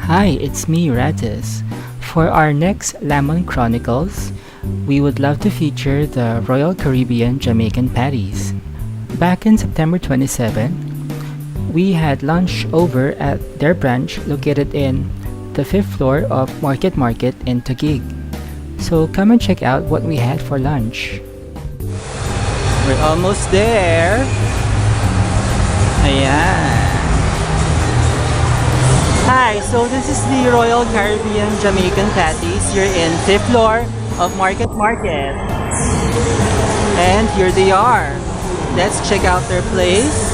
Hi, it's me, Ratis. For our next Lemon Chronicles, we would love to feature the Royal Caribbean Jamaican Patties. Back in September 27, we had lunch over at their branch located in the 5th floor of Market in Taguig. So come and check out what we had for lunch. We're almost there. Ayan. Hi, so this is the Royal Caribbean Jamaican Patties. You're in 5th floor of Market. And here they are. Let's check out their place.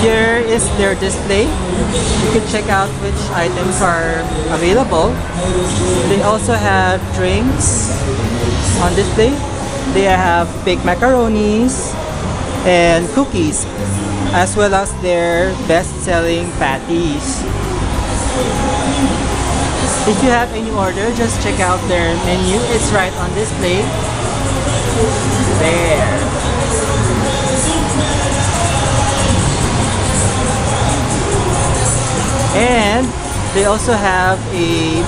Here is their display. You can check out which items are available. They also have drinks on display. They have baked macaronis and cookies, as well as their best-selling patties. If you have any order, just check out their menu. It's right on display. There. And they also have a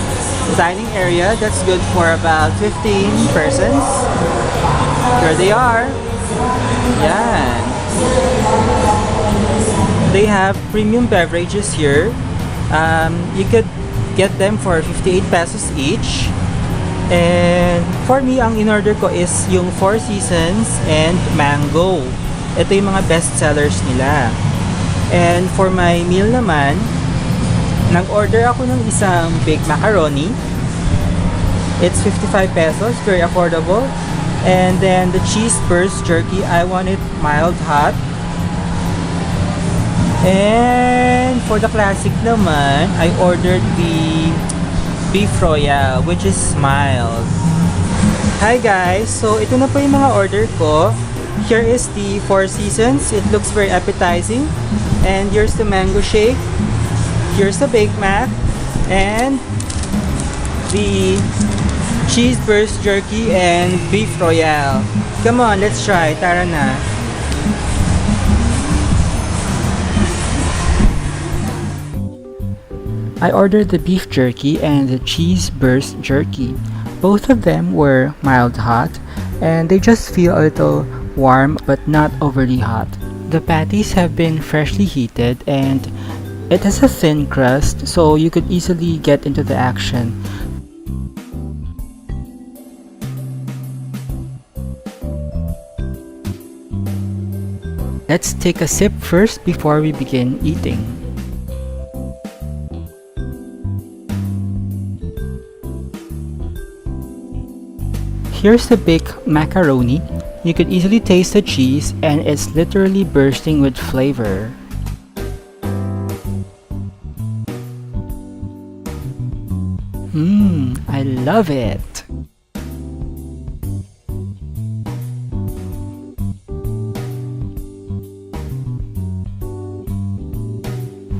dining area that's good for about 15 persons. Here they are. Yan. They have premium beverages here. You could get them for 58 pesos each. And for me, ang in-order ko is yung Four Seasons and Mango. Ito yung mga best sellers nila. And for my meal naman, nag-order ako ng isang baked macaroni. It's 55 pesos, very affordable. And then the cheese burst jerky, I want it mild hot. And for the classic naman, I ordered the beef royale, which is mild. Hi guys, so ito na po yung mga order ko. Here is the Four Seasons. It looks very appetizing. And here's the mango shake. Here's the baked mac. And the cheese burst jerky and beef royale. Come on, let's try. Tara na. I ordered the beef jerky and the cheese burst jerky. Both of them were mild hot and they just feel a little warm but not overly hot. The patties have been freshly heated and it has a thin crust, so you could easily get into the action. Let's take a sip first before we begin eating. Here's the baked macaroni. You could easily taste the cheese and it's literally bursting with flavor. I love it!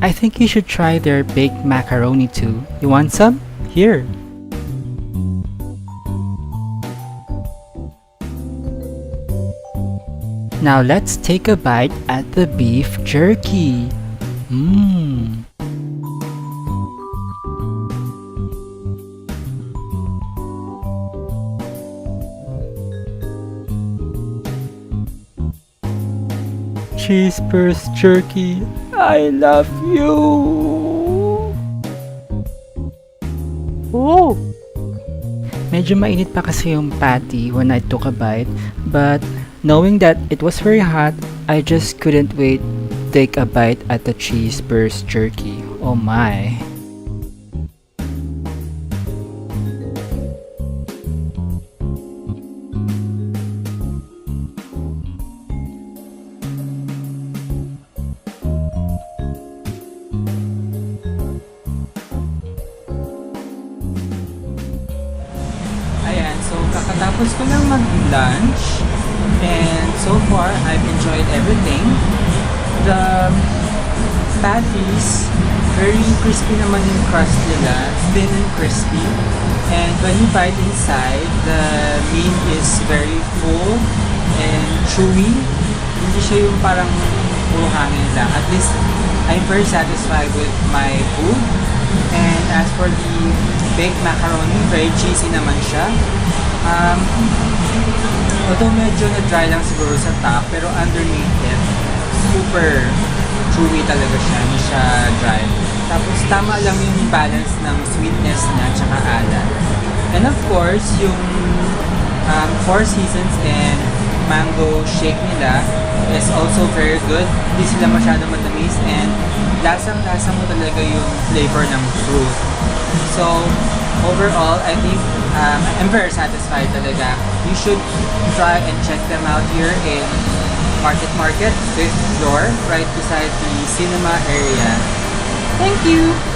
I think you should try their baked macaroni too. You want some? Here! Now let's take a bite at the beef jerky. Cheese burst jerky, I love you! Oh! Medyo mainit pa kasi yung patty when I took a bite, but knowing that it was very hot, I just couldn't wait to take a bite at the cheese burst jerky. Oh my! So, kakatapos ko lang mag-lunch and so far, I've enjoyed everything. The patties, very crispy naman yung crust nila, thin and crispy. And when you bite inside, the meat is very full and chewy. Hindi siya yung parang puro hangin lang. At least, I'm very satisfied with my food. And as for the baked macaroni, very cheesy naman siya. Although medyo na-dry lang siguro sa top, pero underneath it, super chewy talaga siya, hindi siya dry. Tapos tama lang yung balance ng sweetness niya tsaka alat. And of course, yung Four Seasons and mango shake nila is also very good. Hindi sila masyado matamis and lasang-lasa mo talaga yung flavor ng fruit. So, overall, I think I'm very satisfied talaga. You should try and check them out here in Market, 5th floor, right beside the cinema area. Thank you!